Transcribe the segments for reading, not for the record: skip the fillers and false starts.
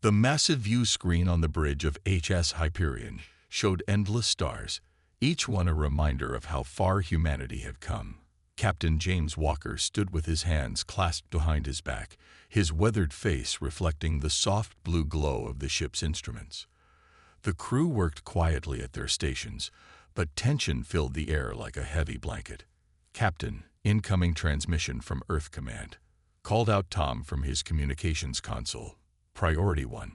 The massive view screen on the bridge of HS Hyperion showed endless stars, each one a reminder of how far humanity had come. Captain James Walker stood with his hands clasped behind his back, his weathered face reflecting the soft blue glow of the ship's instruments. The crew worked quietly at their stations, but tension filled the air like a heavy blanket. "Captain, incoming transmission from Earth Command," called out Tom from his communications console. "Priority 1.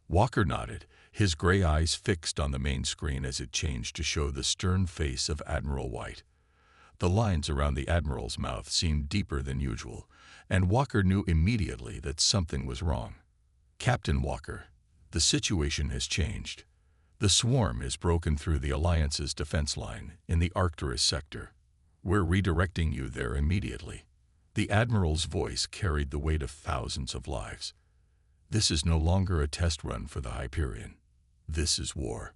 Walker nodded, his gray eyes fixed on the main screen as it changed to show the stern face of Admiral White. The lines around the Admiral's mouth seemed deeper than usual, and Walker knew immediately that something was wrong. "Captain Walker, the situation has changed. The swarm has broken through the Alliance's defense line in the Arcturus sector. We're redirecting you there immediately." The Admiral's voice carried the weight of thousands of lives. "This is no longer a test run for the Hyperion. This is war."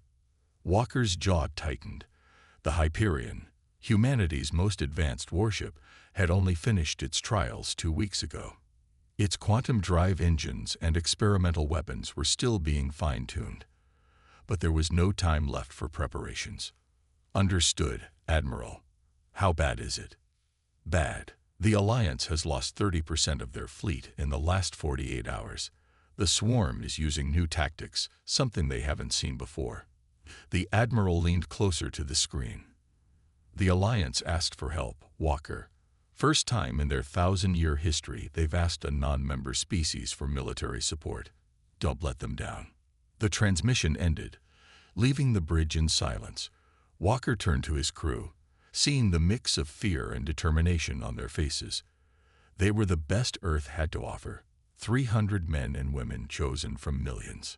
Walker's jaw tightened. The Hyperion, humanity's most advanced warship, had only finished its trials 2 weeks ago. Its quantum drive engines and experimental weapons were still being fine-tuned. But there was no time left for preparations. "Understood, Admiral. How bad is it?" "Bad. The Alliance has lost 30% of their fleet in the last 48 hours. The swarm is using new tactics, something they haven't seen before." The Admiral leaned closer to the screen. "The Alliance asked for help, Walker. First time in their 1,000-year history they've asked a non-member species for military support. Don't let them down." The transmission ended, leaving the bridge in silence. Walker turned to his crew, seeing the mix of fear and determination on their faces. They were the best Earth had to offer, 300 men and women chosen from millions.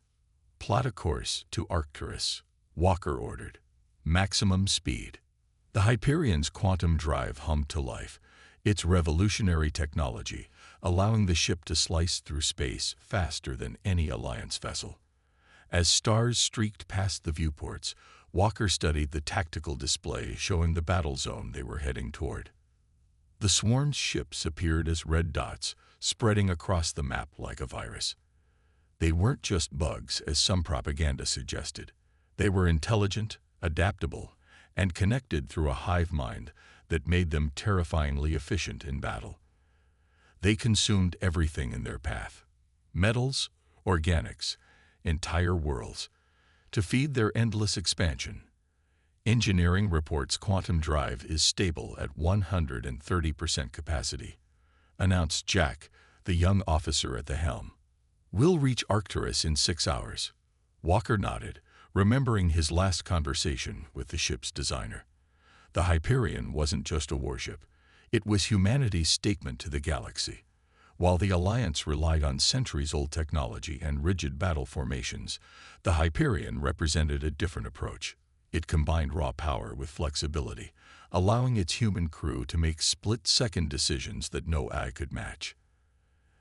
"Plot a course to Arcturus," Walker ordered. "Maximum speed." The Hyperion's quantum drive hummed to life, its revolutionary technology allowing the ship to slice through space faster than any Alliance vessel. As stars streaked past the viewports, Walker studied the tactical display showing the battle zone they were heading toward. The swarm's ships appeared as red dots, spreading across the map like a virus. They weren't just bugs, as some propaganda suggested. They were intelligent, adaptable, and connected through a hive mind that made them terrifyingly efficient in battle. They consumed everything in their path: metals, organics, entire worlds, to feed their endless expansion. Engineering reports quantum drive is stable at 130% capacity, announced Jack, the young officer at the helm. "We'll reach Arcturus in 6 hours." Walker nodded, remembering his last conversation with the ship's designer. The Hyperion wasn't just a warship. It was humanity's statement to the galaxy. While the Alliance relied on centuries-old technology and rigid battle formations, the Hyperion represented a different approach. It combined raw power with flexibility, allowing its human crew to make split-second decisions that no eye could match.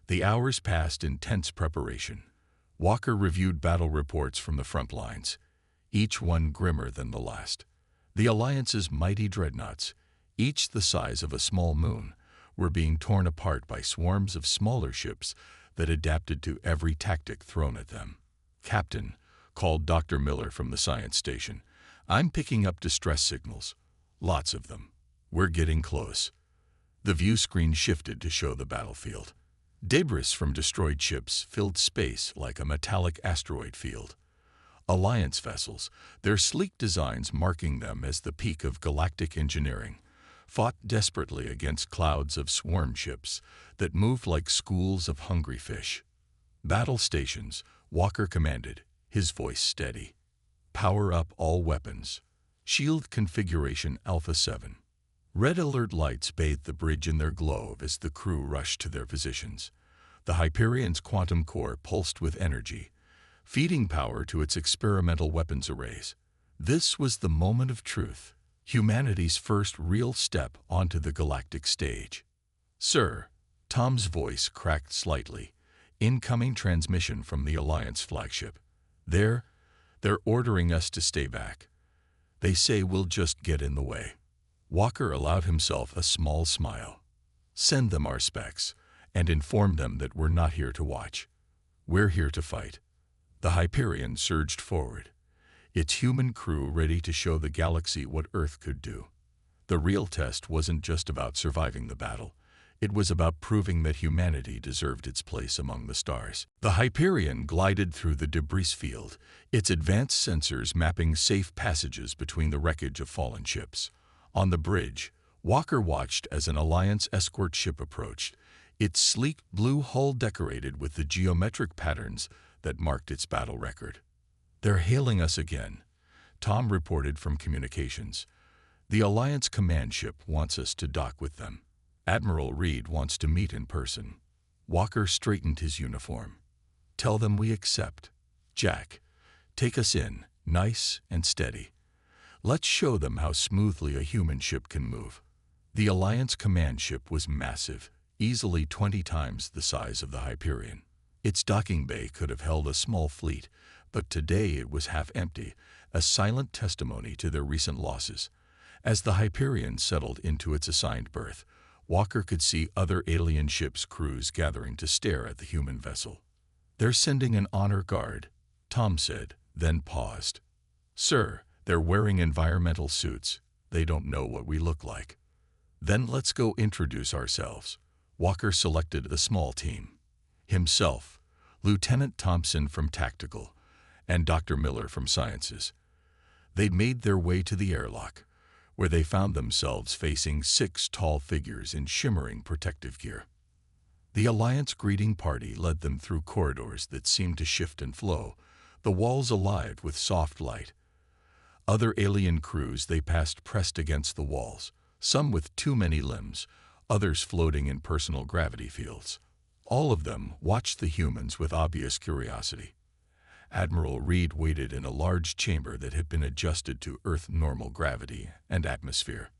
The hours passed in tense preparation. Walker reviewed battle reports from the front lines, each one grimmer than the last. The Alliance's mighty dreadnoughts, each the size of a small moon, were being torn apart by swarms of smaller ships that adapted to every tactic thrown at them. "Captain," called Dr. Miller from the science station, "I'm picking up distress signals. Lots of them. We're getting close." The view screen shifted to show the battlefield. Debris from destroyed ships filled space like a metallic asteroid field. Alliance vessels, their sleek designs marking them as the peak of galactic engineering, fought desperately against clouds of swarm ships that moved like schools of hungry fish. "Battle stations," Walker commanded, his voice steady. "Power up all weapons. Shield configuration Alpha 7. Red alert lights bathed the bridge in their glow as the crew rushed to their positions. The Hyperion's quantum core pulsed with energy, feeding power to its experimental weapons arrays. This was the moment of truth, humanity's first real step onto the galactic stage. "Sir," Tom's voice cracked slightly, "incoming transmission from the Alliance flagship. They're ordering us to stay back. They say we'll just get in the way." Walker allowed himself a small smile. "Send them our specs, and inform them that we're not here to watch. We're here to fight." The Hyperion surged forward, its human crew ready to show the galaxy what Earth could do. The real test wasn't just about surviving the battle. It was about proving that humanity deserved its place among the stars. The Hyperion glided through the debris field, its advanced sensors mapping safe passages between the wreckage of fallen ships. On the bridge, Walker watched as an Alliance escort ship approached, its sleek blue hull decorated with the geometric patterns that marked its battle record. "They're hailing us again," Tom reported from communications. "The Alliance command ship wants us to dock with them. Admiral Reed wants to meet in person." Walker straightened his uniform. "Tell them we accept. Jack, take us in, nice and steady. Let's show them how smoothly a human ship can move." The Alliance command ship was massive, easily 20 times the size of the Hyperion. Its docking bay could have held a small fleet, but today it was half empty, a silent testimony to their recent losses. As the Hyperion settled into its assigned berth, Walker could see other alien ships' crews gathering to stare at the human vessel. "They're sending an honor guard," Tom said, then paused. "Sir, they're wearing environmental suits. They don't know what we look like." "Then let's go introduce ourselves." Walker selected a small team. Himself, Lieutenant Thompson from Tactical, and Dr. Miller from Sciences. They'd made their way to the airlock, where they found themselves facing 6 tall figures in shimmering protective gear. The Alliance greeting party led them through corridors that seemed to shift and flow, the walls alive with soft light. Other alien crews they passed pressed against the walls, some with too many limbs, others floating in personal gravity fields. All of them watched the humans with obvious curiosity. Admiral Reed waited in a large chamber that had been adjusted to Earth normal gravity and atmosphere.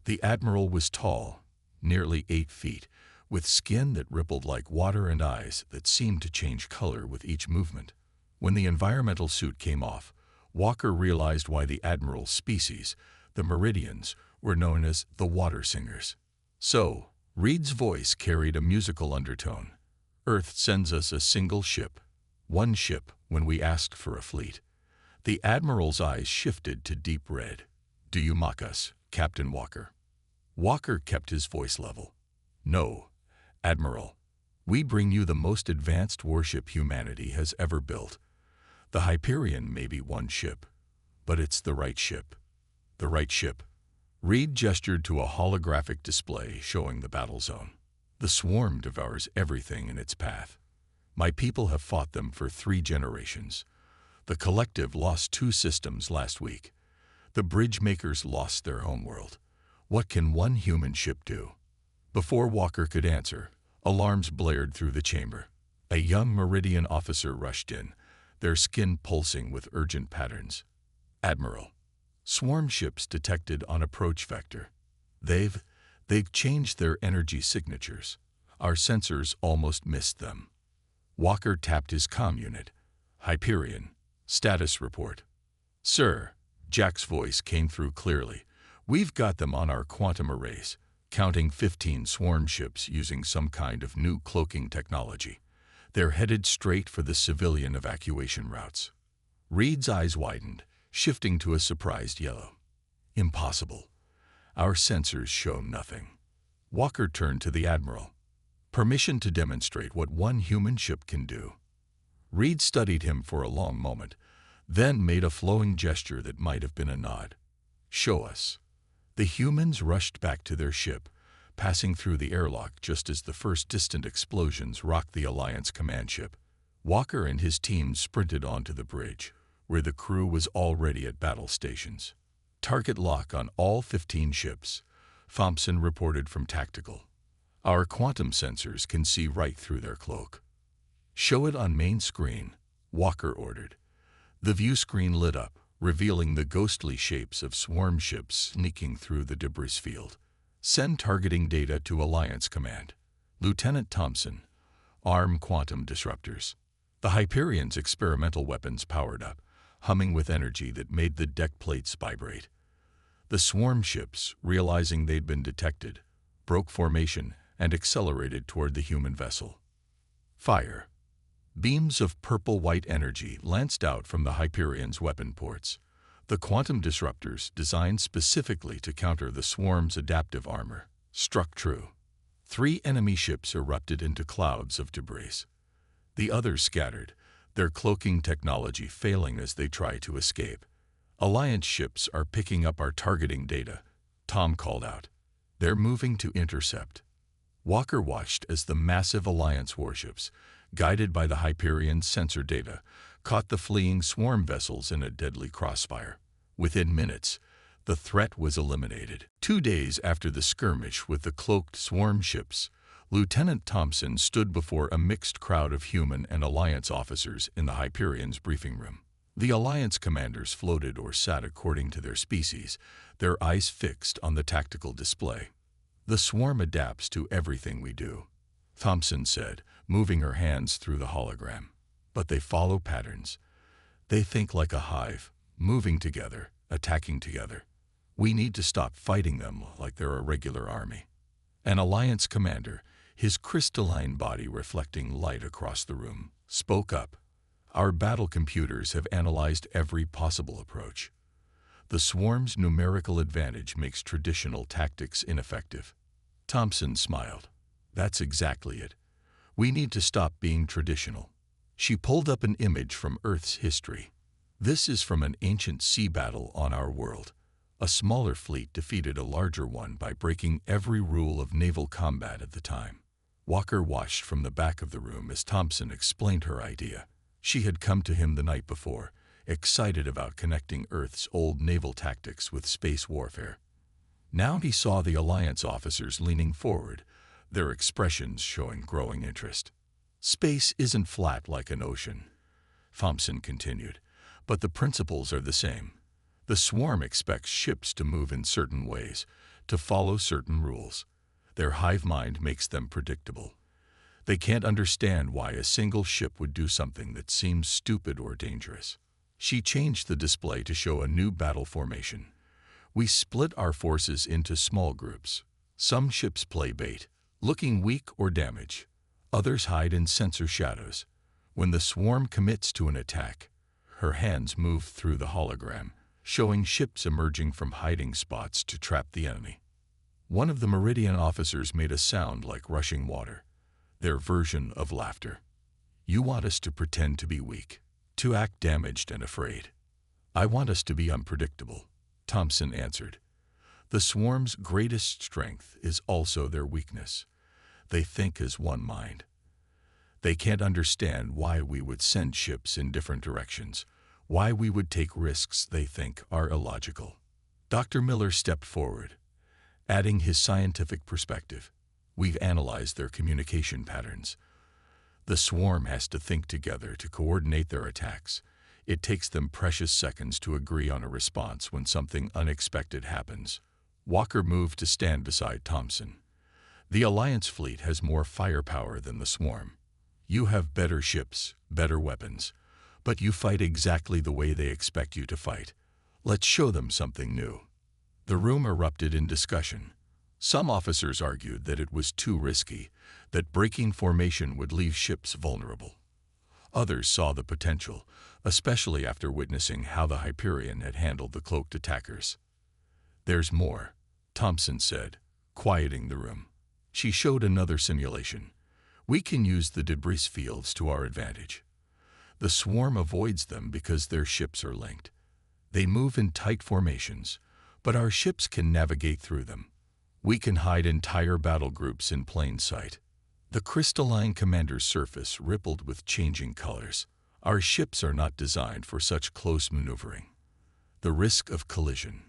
The Admiral was tall, nearly 8 feet, with skin that rippled like water and eyes that seemed to change color with each movement. When the environmental suit came off, Walker realized why the Admiral's species, the Meridians, were known as the Water Singers. "So," Reed's voice carried a musical undertone, "Earth sends us a single ship. One ship when we asked for a fleet." The Admiral's eyes shifted to deep red. "Do you mock us, Captain Walker?" Walker kept his voice level. "No, Admiral. We bring you the most advanced warship humanity has ever built. The Hyperion may be one ship, but it's the right ship. The right ship." Reed gestured to a holographic display showing the battle zone. "The swarm devours everything in its path. My people have fought them for 3 generations. The collective lost 2 systems last week. The bridge makers lost their homeworld. What can one human ship do?" Before Walker could answer, alarms blared through the chamber. A young Meridian officer rushed in, their skin pulsing with urgent patterns. "Admiral, swarm ships detected on approach vector. They've changed their energy signatures. Our sensors almost missed them." Walker tapped his comm unit. "Hyperion, status report." "Sir," Jack's voice came through clearly, "we've got them on our quantum arrays, counting 15 swarm ships using some kind of new cloaking technology. They're headed straight for the civilian evacuation routes." Reed's eyes widened, shifting to a surprised yellow. "Impossible. Our sensors show nothing." Walker turned to the Admiral. "Permission to demonstrate what one human ship can do." Reed studied him for a long moment, then made a flowing gesture that might have been a nod. "Show us." The humans rushed back to their ship, passing through the airlock just as the first distant explosions rocked the Alliance command ship. Walker and his team sprinted onto the bridge, where the crew was already at battle stations. "Target lock on all 15 ships," Thompson reported from Tactical. "Our quantum sensors can see right through their cloak." "Show it on main screen," Walker ordered. The view screen lit up, revealing the ghostly shapes of swarm ships sneaking through the debris field. "Send targeting data to Alliance Command. Lieutenant Thompson, arm quantum disruptors." The Hyperion's experimental weapons powered up, humming with energy that made the deck plates vibrate. The swarm ships, realizing they'd been detected, broke formation and accelerated toward the human vessel. "Fire." Beams of purple-white energy lanced out from the Hyperion's weapon ports. The quantum disruptors, designed specifically to counter the swarm's adaptive armor, struck true. 3 enemy ships erupted into clouds of debris. The others scattered, their cloaking technology failing as they try to escape. Alliance ships are picking up our targeting data, Tom called out. They're moving to intercept. Walker watched as the massive Alliance warships, guided by the Hyperion's sensor data, caught the fleeing swarm vessels in a deadly crossfire. Within minutes, the threat was eliminated. 2 days after the skirmish with the cloaked swarm ships, Lieutenant Thompson stood before a mixed crowd of human and Alliance officers in the Hyperion's briefing room. The Alliance commanders floated or sat according to their species, their eyes fixed on the tactical display. The swarm adapts to everything we do, Thompson said, moving her hands through the hologram. But they follow patterns. They think like a hive, moving together, attacking together. We need to stop fighting them like they're a regular army. An Alliance commander, his crystalline body reflecting light across the room, spoke up. Our battle computers have analyzed every possible approach. The swarm's numerical advantage makes traditional tactics ineffective. Thompson smiled. That's exactly it. We need to stop being traditional. She pulled up an image from Earth's history. This is from an ancient sea battle on our world. A smaller fleet defeated a larger one by breaking every rule of naval combat at the time. Walker watched from the back of the room as Thompson explained her idea. She had come to him the night before, excited about connecting Earth's old naval tactics with space warfare. Now he saw the Alliance officers leaning forward, their expressions showing growing interest. Space isn't flat like an ocean, Thompson continued, but the principles are the same. The swarm expects ships to move in certain ways, to follow certain rules. Their hive mind makes them predictable. They can't understand why a single ship would do something that seems stupid or dangerous. She changed the display to show a new battle formation. We split our forces into small groups. Some ships play bait, looking weak or damaged. Others hide in sensor shadows. When the swarm commits to an attack, her hands move through the hologram, showing ships emerging from hiding spots to trap the enemy. One of the Meridian officers made a sound like rushing water, their version of laughter. You want us to pretend to be weak, to act damaged and afraid. I want us to be unpredictable, Thompson answered. The swarm's greatest strength is also their weakness. They think as one mind. They can't understand why we would send ships in different directions, why we would take risks they think are illogical. Dr. Miller stepped forward, adding his scientific perspective. We've analyzed their communication patterns. The swarm has to think together to coordinate their attacks. It takes them precious seconds to agree on a response when something unexpected happens. Walker moved to stand beside Thompson. The Alliance fleet has more firepower than the swarm. You have better ships, better weapons, but you fight exactly the way they expect you to fight. Let's show them something new. The room erupted in discussion. Some officers argued that it was too risky, that breaking formation would leave ships vulnerable. Others saw the potential, especially after witnessing how the Hyperion had handled the cloaked attackers. There's more, Thompson said, quieting the room. She showed another simulation. We can use the debris fields to our advantage. The swarm avoids them because their ships are linked. They move in tight formations, but our ships can navigate through them. We can hide entire battle groups in plain sight. The crystalline commander's surface rippled with changing colors. Our ships are not designed for such close maneuvering. The risk of collision.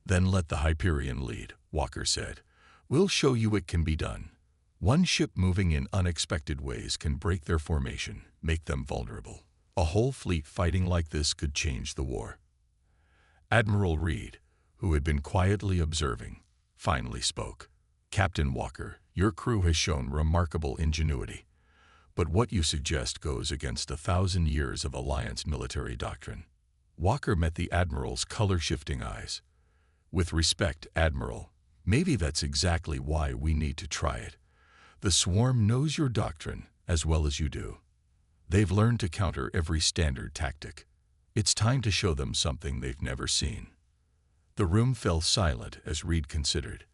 Then let the Hyperion lead, Walker said. We'll show you it can be done. One ship moving in unexpected ways can break their formation, make them vulnerable. A whole fleet fighting like this could change the war. Admiral Reed, who had been quietly observing, finally spoke. Captain Walker, your crew has shown remarkable ingenuity, but what you suggest goes against 1,000 years of Alliance military doctrine. Walker met the Admiral's color-shifting eyes. With respect, Admiral, maybe that's exactly why we need to try it. The swarm knows your doctrine as well as you do. They've learned to counter every standard tactic. It's time to show them something they've never seen. The room fell silent as Reed considered.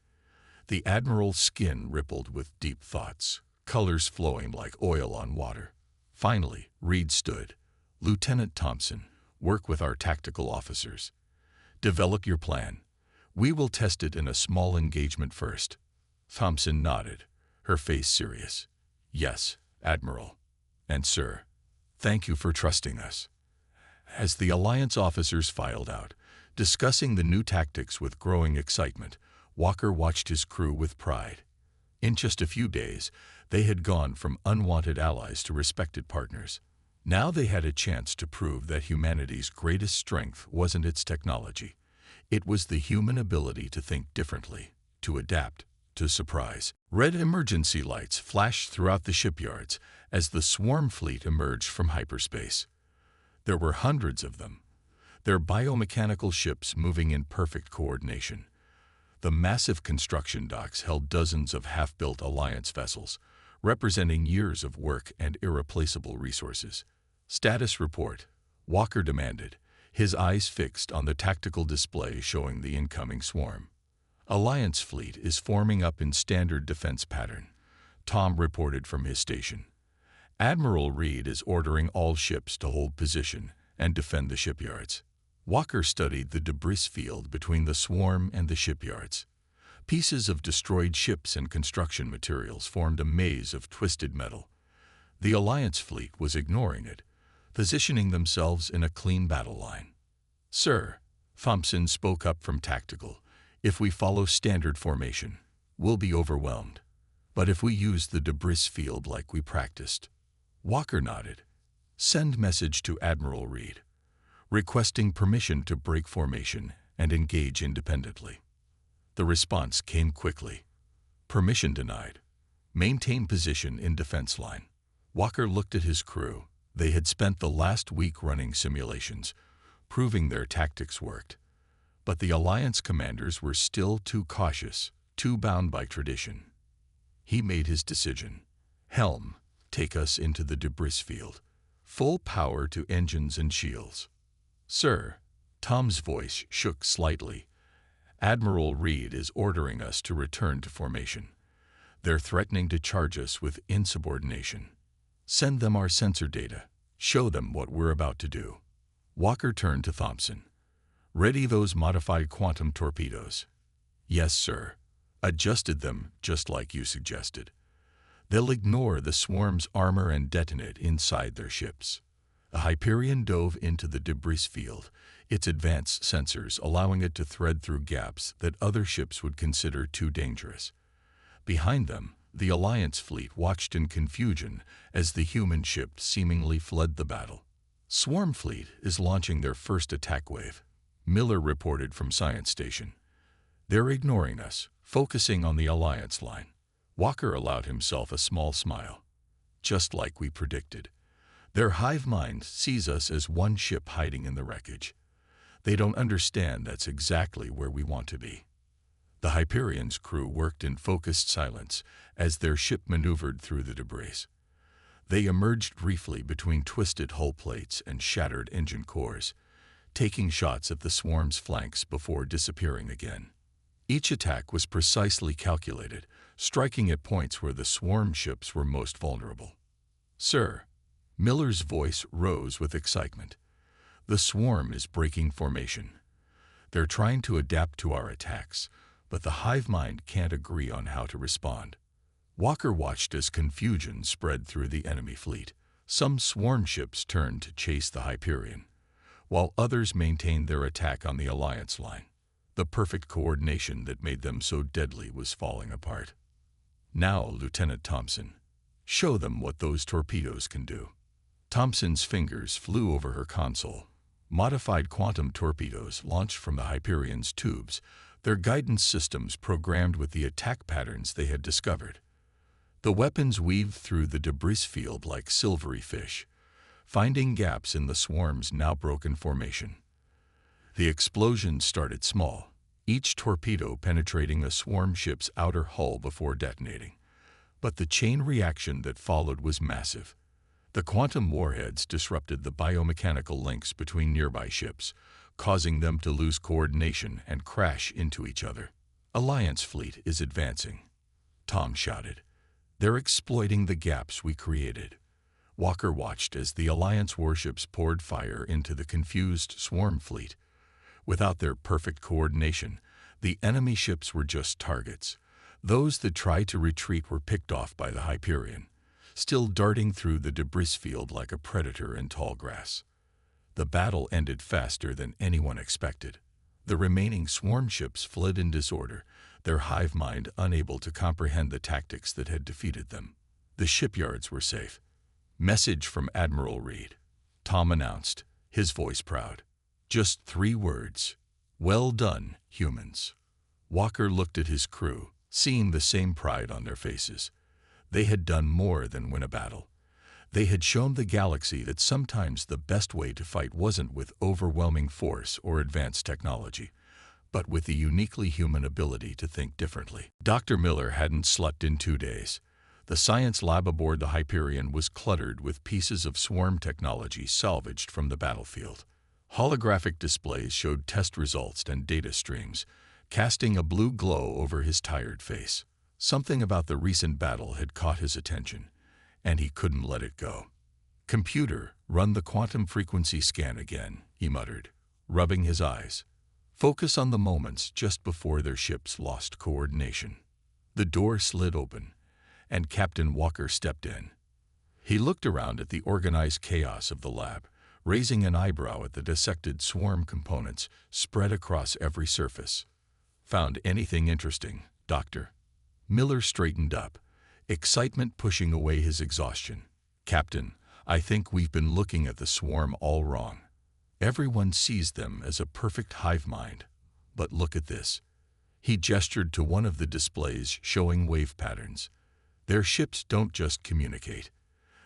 The Admiral's skin rippled with deep thoughts, colors flowing like oil on water. Finally, Reed stood. "Lieutenant Thompson, work with our tactical officers. Develop your plan. We will test it in a small engagement first." Thompson nodded, her face serious. "Yes, Admiral. And sir, thank you for trusting us." As the Alliance officers filed out, discussing the new tactics with growing excitement, Walker watched his crew with pride. In just a few days, they had gone from unwanted allies to respected partners. Now they had a chance to prove that humanity's greatest strength wasn't its technology. It was the human ability to think differently, to adapt, to surprise. Red emergency lights flashed throughout the shipyards as the swarm fleet emerged from hyperspace. There were hundreds of them, their biomechanical ships moving in perfect coordination. The massive construction docks held dozens of half-built Alliance vessels, representing years of work and irreplaceable resources. "Status report," Walker demanded, his eyes fixed on the tactical display showing the incoming swarm. "Alliance fleet is forming up in standard defense pattern," Tom reported from his station. "Admiral Reed is ordering all ships to hold position and defend the shipyards." Walker studied the debris field between the swarm and the shipyards. Pieces of destroyed ships and construction materials formed a maze of twisted metal. The Alliance fleet was ignoring it, positioning themselves in a clean battle line. "Sir," Thompson spoke up from tactical, "if we follow standard formation, we'll be overwhelmed. But if we use the debris field like we practiced..." Walker nodded. "Send message to Admiral Reed, requesting permission to break formation and engage independently." The response came quickly. "Permission denied. Maintain position in defense line." Walker looked at his crew. They had spent the last week running simulations, proving their tactics worked. But the Alliance commanders were still too cautious, too bound by tradition. He made his decision. "Helm, take us into the debris field. Full power to engines and shields." "Sir," Tom's voice shook slightly, "Admiral Reed is ordering us to return to formation. They're threatening to charge us with insubordination. Send them our sensor data. Show them what we're about to do." Walker turned to Thompson. "Ready those modified quantum torpedoes." "Yes, sir. Adjusted them just like you suggested. They'll ignore the swarm's armor and detonate inside their ships." A Hyperion dove into the debris field, its advanced sensors allowing it to thread through gaps that other ships would consider too dangerous. Behind them, the Alliance fleet watched in confusion as the human ship seemingly fled the battle. "Swarm fleet is launching their first attack wave," Miller reported from Science Station. "They're ignoring us, focusing on the Alliance line." Walker allowed himself a small smile. "Just like we predicted. Their hive mind sees us as one ship hiding in the wreckage. They don't understand that's exactly where we want to be." The Hyperion's crew worked in focused silence as their ship maneuvered through the debris. They emerged briefly between twisted hull plates and shattered engine cores, taking shots at the swarm's flanks before disappearing again. Each attack was precisely calculated, striking at points where the swarm ships were most vulnerable. "Sir," Miller's voice rose with excitement, "the swarm is breaking formation. They're trying to adapt to our attacks, but the hive mind can't agree on how to respond." Walker watched as confusion spread through the enemy fleet. Some swarm ships turned to chase the Hyperion, while others maintained their attack on the Alliance line. The perfect coordination that made them so deadly was falling apart. "Now, Lieutenant Thompson, show them what those torpedoes can do." Thompson's fingers flew over her console. Modified quantum torpedoes launched from the Hyperion's tubes, their guidance systems programmed with the attack patterns they had discovered. The weapons weaved through the debris field like silvery fish, finding gaps in the swarm's now broken formation. The explosions started small, each torpedo penetrating a swarm ship's outer hull before detonating. But the chain reaction that followed was massive. The quantum warheads disrupted the biomechanical links between nearby ships, causing them to lose coordination and crash into each other. "Alliance fleet is advancing," Tom shouted. "They're exploiting the gaps we created." Walker watched as the Alliance warships poured fire into the confused swarm fleet. Without their perfect coordination, the enemy ships were just targets. Those that tried to retreat were picked off by the Hyperion, still darting through the debris field like a predator in tall grass. The battle ended faster than anyone expected. The remaining swarm ships fled in disorder, their hive mind unable to comprehend the tactics that had defeated them. The shipyards were safe. "Message from Admiral Reed," Tom announced, his voice proud. "Just 3 words. Well done, humans." Walker looked at his crew, seeing the same pride on their faces. They had done more than win a battle. They had shown the galaxy that sometimes the best way to fight wasn't with overwhelming force or advanced technology, but with the uniquely human ability to think differently. Dr. Miller hadn't slept in 2 days. The science lab aboard the Hyperion was cluttered with pieces of swarm technology salvaged from the battlefield. Holographic displays showed test results and data streams, casting a blue glow over his tired face. Something about the recent battle had caught his attention, and he couldn't let it go. "Computer, run the quantum frequency scan again," he muttered, rubbing his eyes. "Focus on the moments just before their ships lost coordination." The door slid open, and Captain Walker stepped in. He looked around at the organized chaos of the lab, raising an eyebrow at the dissected swarm components spread across every surface. "Found anything interesting, Doctor?" Miller straightened up, excitement pushing away his exhaustion. "Captain, I think we've been looking at the swarm all wrong. Everyone sees them as a perfect hive mind. But look at this." He gestured to one of the displays showing wave patterns. "Their ships don't just communicate.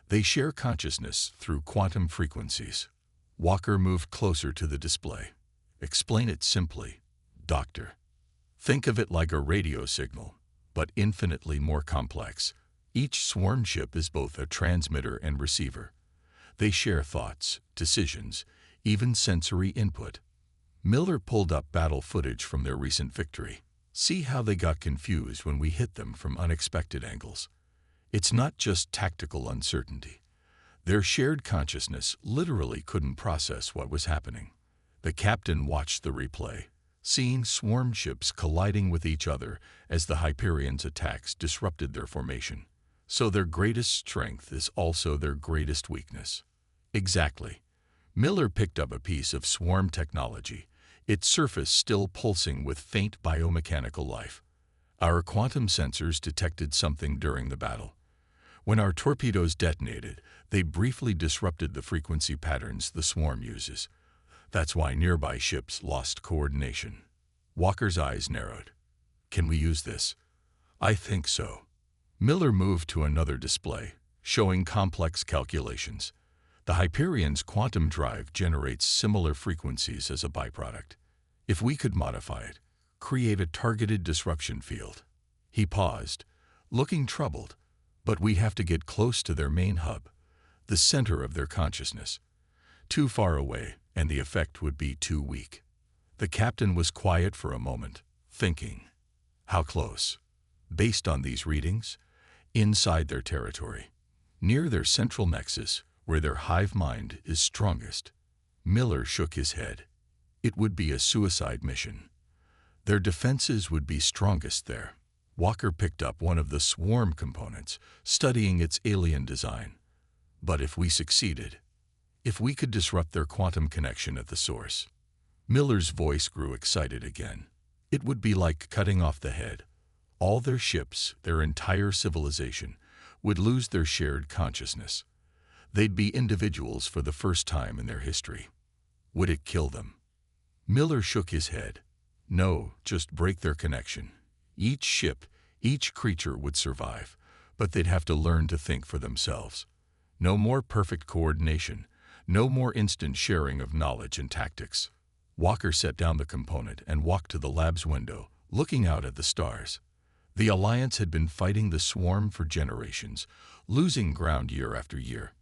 They share consciousness through quantum frequencies." Walker moved closer to the display. "Explain it simply, Doctor." "Think of it like a radio signal, but infinitely more complex. Each swarm ship is both a transmitter and receiver. They share thoughts, decisions, even sensory input." Miller pulled up battle footage from their recent victory. "See how they got confused when we hit them from unexpected angles. It's not just tactical uncertainty. Their shared consciousness literally couldn't process what was happening." The captain watched the replay, seeing swarm ships colliding with each other as the Hyperion's attacks disrupted their formation. "So their greatest strength is also their greatest weakness." "Exactly." Miller picked up a piece of swarm technology, its surface still pulsing with faint biomechanical life. "Our quantum sensors detected something during the battle. When our torpedoes detonated, they briefly disrupted the frequency patterns the swarm uses. That's why nearby ships lost coordination." Walker's eyes narrowed. "Can we use this?" "I think so." Miller moved to another display, showing complex calculations. The Hyperion's quantum drive generates similar frequencies as a byproduct. If we could modify it, create a targeted disruption field. He paused, looking troubled. "But we have to get close to their main hub, the center of their consciousness. Too far away, and the effect would be too weak." The captain was quiet for a moment, thinking. How close? Based on these readings, inside their territory, near their central nexus, where their hive mind is strongest. Miller shook his head. It would be a suicide mission. Their defenses would be strongest there. Walker picked up one of the swarm components, studying its alien design. "But if we succeeded, if we could disrupt their quantum connection at the source." Miller's voice grew excited again. "It would be like cutting off the head. All their ships, their entire civilization, would lose their shared consciousness. They'd be individuals for the first time in their history." "Would it kill them?" Miller shook his head. "No, just break their connection. Each ship, each creature would survive, but they'd have to learn to think for themselves. No more perfect coordination, no more instant sharing of knowledge and tactics." Walker set down the component and walked to the lab's window, looking out at the stars. The Alliance had been fighting the swarm for generations, losing ground year after year.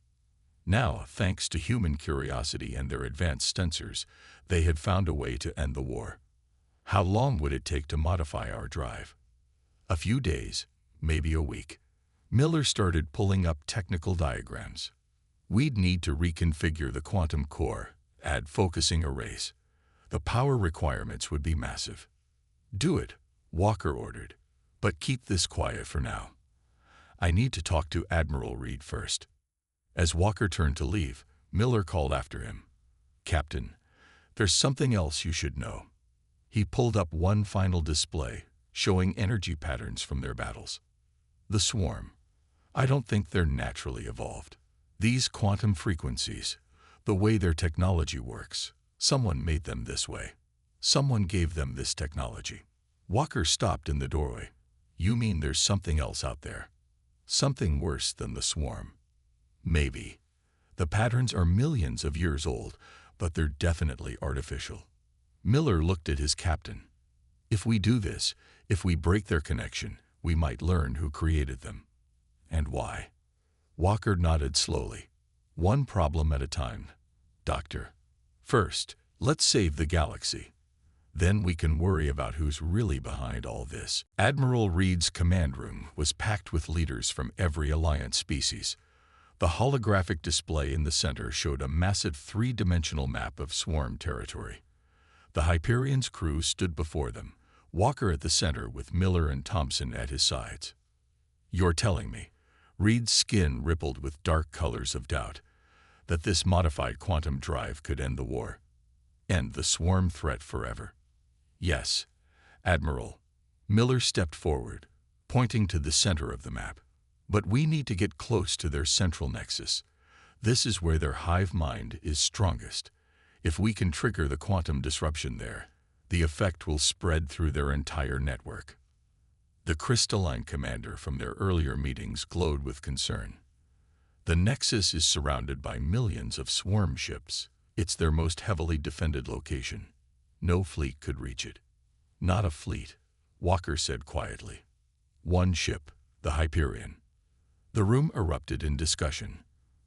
Now, thanks to human curiosity and their advanced sensors, they had found a way to end the war. How long would it take to modify our drive? A few days, maybe a week. Miller started pulling up technical diagrams. We'd need to reconfigure the quantum core, add focusing arrays. The power requirements would be massive. Do it, Walker ordered. But keep this quiet for now. I need to talk to Admiral Reed first. As Walker turned to leave, Miller called after him. Captain, there's something else you should know. He pulled up one final display, showing energy patterns from their battles. The swarm. I don't think they're naturally evolved. These quantum frequencies, the way their technology works, someone made them this way. Someone gave them this technology. Walker stopped in the doorway. You mean there's something else out there? Something worse than the swarm? Maybe. The patterns are millions of years old, but they're definitely artificial. Miller looked at his captain. If we do this, if we break their connection, we might learn who created them. And why? Walker nodded slowly. One problem at a time, Doctor. First, let's save the galaxy. Then we can worry about who's really behind all this. Admiral Reed's command room was packed with leaders from every Alliance species. The holographic display in the center showed a massive three-dimensional map of swarm territory. The Hyperion's crew stood before them, Walker at the center with Miller and Thompson at his sides. You're telling me, Reed's skin rippled with dark colors of doubt, that this modified quantum drive could end the war? End the swarm threat forever? Yes, Admiral. Miller stepped forward, pointing to the center of the map. But we need to get close to their central nexus. This is where their hive mind is strongest. If we can trigger the quantum disruption there, the effect will spread through their entire network. The crystalline commander from their earlier meetings glowed with concern. The nexus is surrounded by millions of swarm ships. It's their most heavily defended location. No fleet could reach it. Not a fleet, Walker said quietly. One ship, the Hyperion. The room erupted in discussion.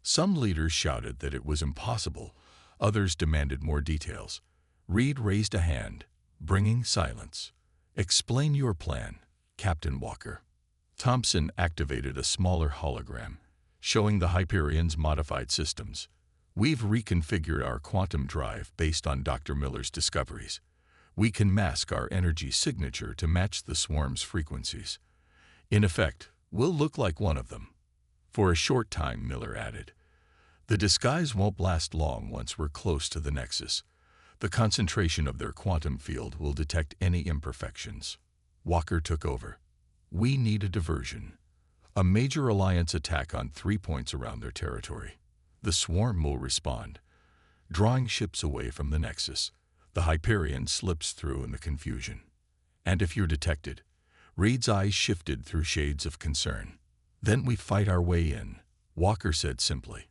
Some leaders shouted that it was impossible. Others demanded more details. Reed raised a hand, bringing silence. Explain your plan, Captain Walker. Thompson activated a smaller hologram, showing the Hyperion's modified systems. We've reconfigured our quantum drive based on Dr. Miller's discoveries. We can mask our energy signature to match the swarm's frequencies. In effect, we'll look like one of them. For a short time, Miller added. The disguise won't last long once we're close to the nexus. The concentration of their quantum field will detect any imperfections. Walker took over. We need a diversion. A major Alliance attack on 3 points around their territory. The swarm will respond, drawing ships away from the nexus. The Hyperion slips through in the confusion. And if you're detected, Reed's eyes shifted through shades of concern. Then we fight our way in, Walker said simply.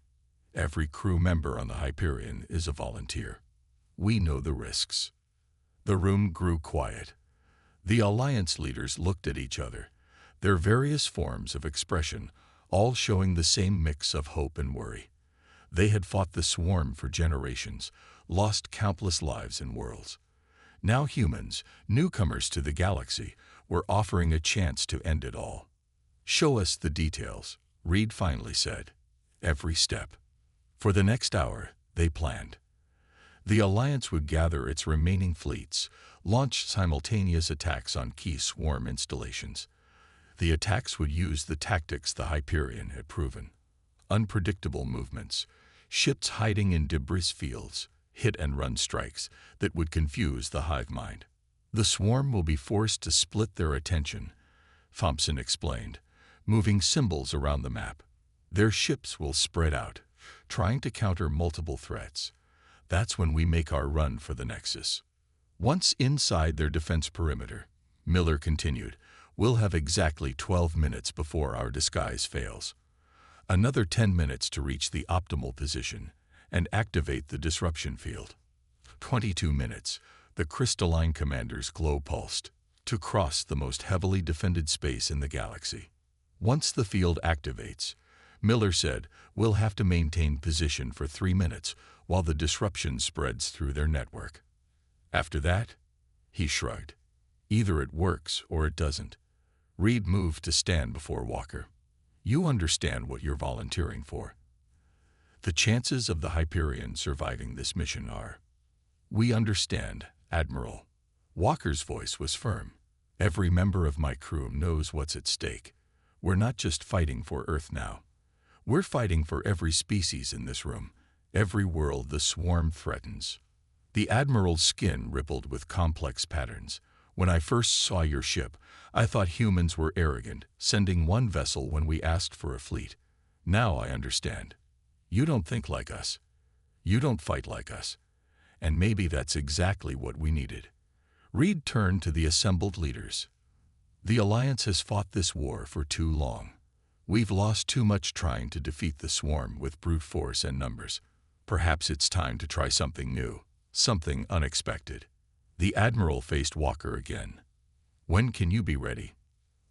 Every crew member on the Hyperion is a volunteer. We know the risks. The room grew quiet. The Alliance leaders looked at each other, their various forms of expression all showing the same mix of hope and worry. They had fought the swarm for generations, lost countless lives and worlds. Now humans, newcomers to the galaxy, were offering a chance to end it all. Show us the details, Reed finally said. Every step. For the next hour, they planned. The Alliance would gather its remaining fleets, launch simultaneous attacks on key swarm installations. The attacks would use the tactics the Hyperion had proven. Unpredictable movements, ships hiding in debris fields, hit-and-run strikes that would confuse the hive mind. The swarm will be forced to split their attention, Thompson explained, moving symbols around the map. Their ships will spread out, trying to counter multiple threats. That's when we make our run for the Nexus. Once inside their defense perimeter, Miller continued, we'll have exactly 12 minutes before our disguise fails. Another 10 minutes to reach the optimal position and activate the disruption field. 22 minutes, the crystalline commander's glow pulsed, to cross the most heavily defended space in the galaxy. Once the field activates, Miller said, "We'll have to maintain position for 3 minutes while the disruption spreads through their network. After that," he shrugged, "either it works or it doesn't." Reed moved to stand before Walker. "You understand what you're volunteering for. The chances of the Hyperion surviving this mission are—" "We understand, Admiral." Walker's voice was firm. "Every member of my crew knows what's at stake. We're not just fighting for Earth now. We're fighting for every species in this room, every world the swarm threatens." The Admiral's skin rippled with complex patterns. "When I first saw your ship, I thought humans were arrogant, sending one vessel when we asked for a fleet. Now I understand. You don't think like us. You don't fight like us. And maybe that's exactly what we needed." Reed turned to the assembled leaders. "The Alliance has fought this war for too long. We've lost too much trying to defeat the swarm with brute force and numbers. Perhaps it's time to try something new, something unexpected." The Admiral faced Walker again. "When can you be ready?"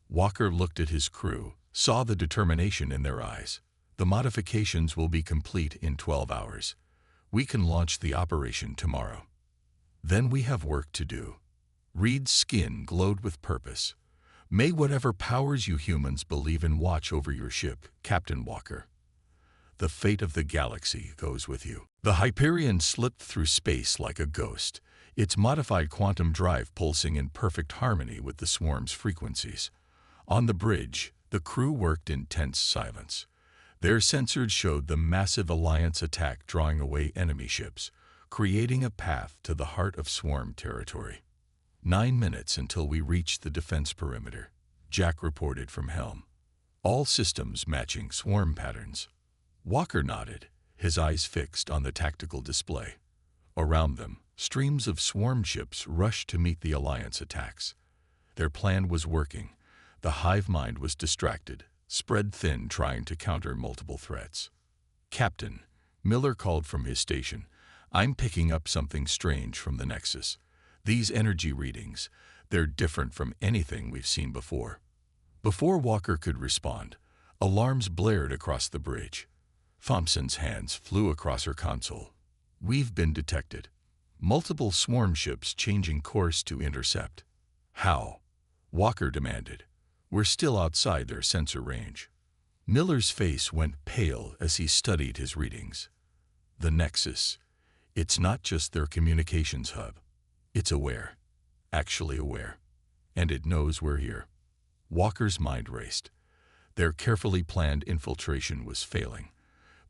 Walker looked at his crew, saw the determination in their eyes. "The modifications will be complete in 12 hours. We can launch the operation tomorrow. Then we have work to do." Reed's skin glowed with purpose. "May whatever powers you humans believe in watch over your ship, Captain Walker. The fate of the galaxy goes with you." The Hyperion slipped through space like a ghost, its modified quantum drive pulsing in perfect harmony with the swarm's frequencies. On the bridge, the crew worked in tense silence. Their sensors showed the massive Alliance attack drawing away enemy ships, creating a path to the heart of swarm territory. 9 minutes until we reached the defense perimeter," Jack reported from helm. "All systems matching swarm patterns." Walker nodded, his eyes fixed on the tactical display. Around them, streams of swarm ships rushed to meet the Alliance attacks. Their plan was working. The hive mind was distracted, spread thin trying to counter multiple threats. "Captain," Miller called from his station, "I'm picking up something strange from the Nexus. These energy readings, they're different from anything we've seen before." Before Walker could respond, alarms blared across the bridge. Thompson's hands flew across her console. "We've been detected. Multiple swarm ships changing course to intercept." "How?" Walker demanded. "We're still outside their sensor range." Miller's face went pale as he studied his readings. "The Nexus, it's not just their communications hub. It's aware, actually aware, and it knows we're here." Walker's mind raced. Their carefully planned infiltration was failing,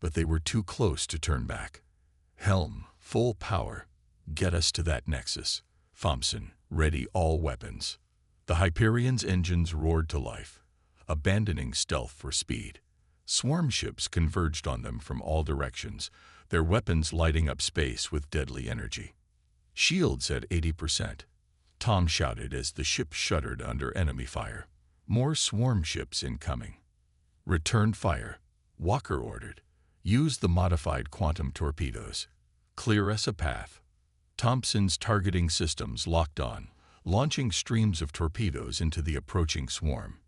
but they were too close to turn back. "Helm, full power. Get us to that Nexus. Thompson, ready all weapons." The Hyperion's engines roared to life, abandoning stealth for speed. Swarm ships converged on them from all directions, their weapons lighting up space with deadly energy. "Shields at 80%. Tom shouted as the ship shuddered under enemy fire. "More swarm ships incoming." "Return fire," Walker ordered. "Use the modified quantum torpedoes. Clear us a path." Thompson's targeting systems locked on, launching streams of torpedoes into the approaching swarm.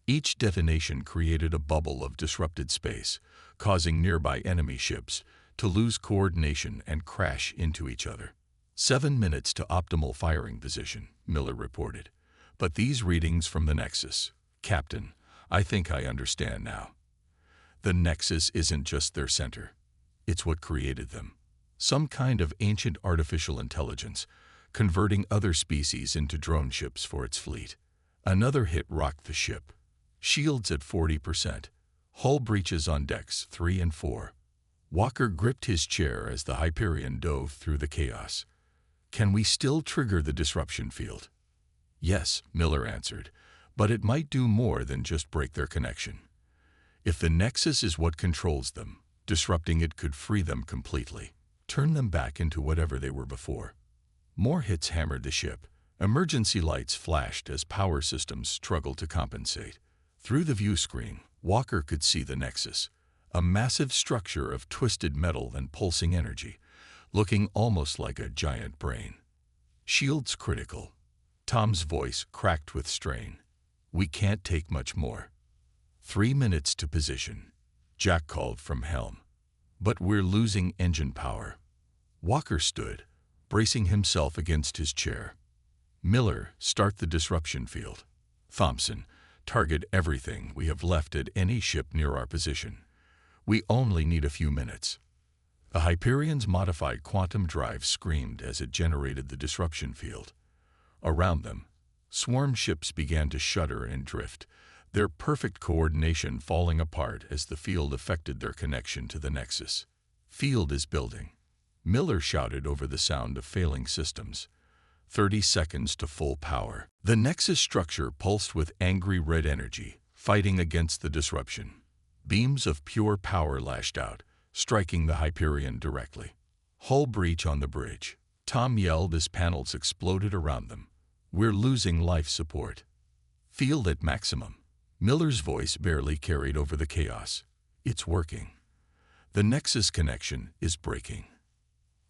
Each detonation created a bubble of disrupted space, causing nearby enemy ships to lose coordination and crash into each other. 7 minutes to optimal firing position, Miller reported. "But these readings from the Nexus, Captain, I think I understand now. The Nexus isn't just their center. It's what created them. Some kind of ancient artificial intelligence, converting other species into drone ships for its fleet." Another hit rocked the ship. "Shields at 40%. Hull breaches on decks 3 and 4. Walker gripped his chair as the Hyperion dove through the chaos. "Can we still trigger the disruption field?" "Yes," Miller answered, "but it might do more than just break their connection. If the Nexus is what controls them, disrupting it could free them completely, turn them back into whatever they were before." More hits hammered the ship. Emergency lights flashed as power systems struggled to compensate. Through the view screen, Walker could see the Nexus, a massive structure of twisted metal and pulsing energy, looking almost like a giant brain. "Shields critical." Tom's voice cracked with strain. "We can't take much more." 3 minutes to position. Jack called from helm. "But we're losing engine power." Walker stood, bracing himself against his chair. "Miller, start the disruption field. Thompson, target everything we have left at any ship near our position. We only need a few minutes." The Hyperion's modified quantum drive screamed as it generated the disruption field. Around them, swarm ships began to shudder and drift, their perfect coordination falling apart as the field affected their connection to the Nexus. "Field is building," Miller shouted over the sound of failing systems. 30 seconds to full power. The Nexus structure pulsed with angry red energy, fighting against the disruption. Beams of pure power lashed out, striking the Hyperion directly. "Hull breach on the bridge," Tom yelled as panels exploded around them. "We're losing life support." "Field at maximum." Miller's voice barely carried over the chaos. "It's working. The Nexus connection is breaking."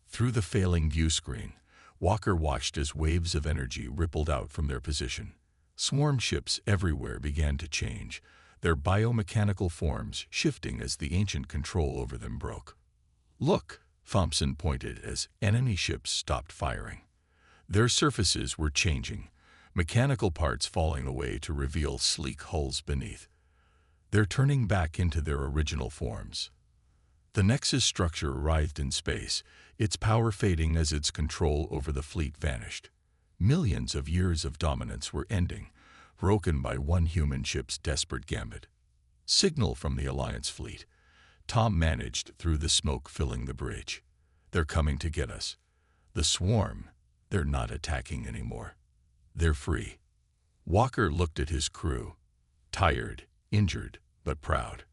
Through the failing view screen, Walker watched as waves of energy rippled out from their position. Swarm ships everywhere began to change, their biomechanical forms shifting as the ancient control over them broke. "Look," Thompson pointed as enemy ships stopped firing. Their surfaces were changing, mechanical parts falling away to reveal sleek hulls beneath. "They're turning back into their original forms." The Nexus structure writhed in space, its power fading as its control over the fleet vanished. Millions of years of dominance were ending, broken by one human ship's desperate gambit. "Signal from the Alliance fleet." Tom managed through the smoke filling the bridge. "They're coming to get us." "The swarm, they're not attacking anymore. They're free." Walker looked at his crew, tired, injured, but proud.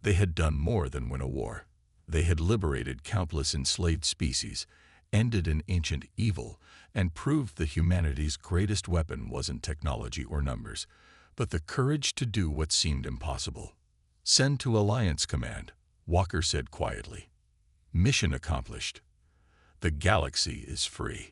They had done more than win a war. They had liberated countless enslaved species, ended an ancient evil, and proved that humanity's greatest weapon wasn't technology or numbers, but the courage to do what seemed impossible. "Send to Alliance Command," Walker said quietly. "Mission accomplished. The galaxy is free."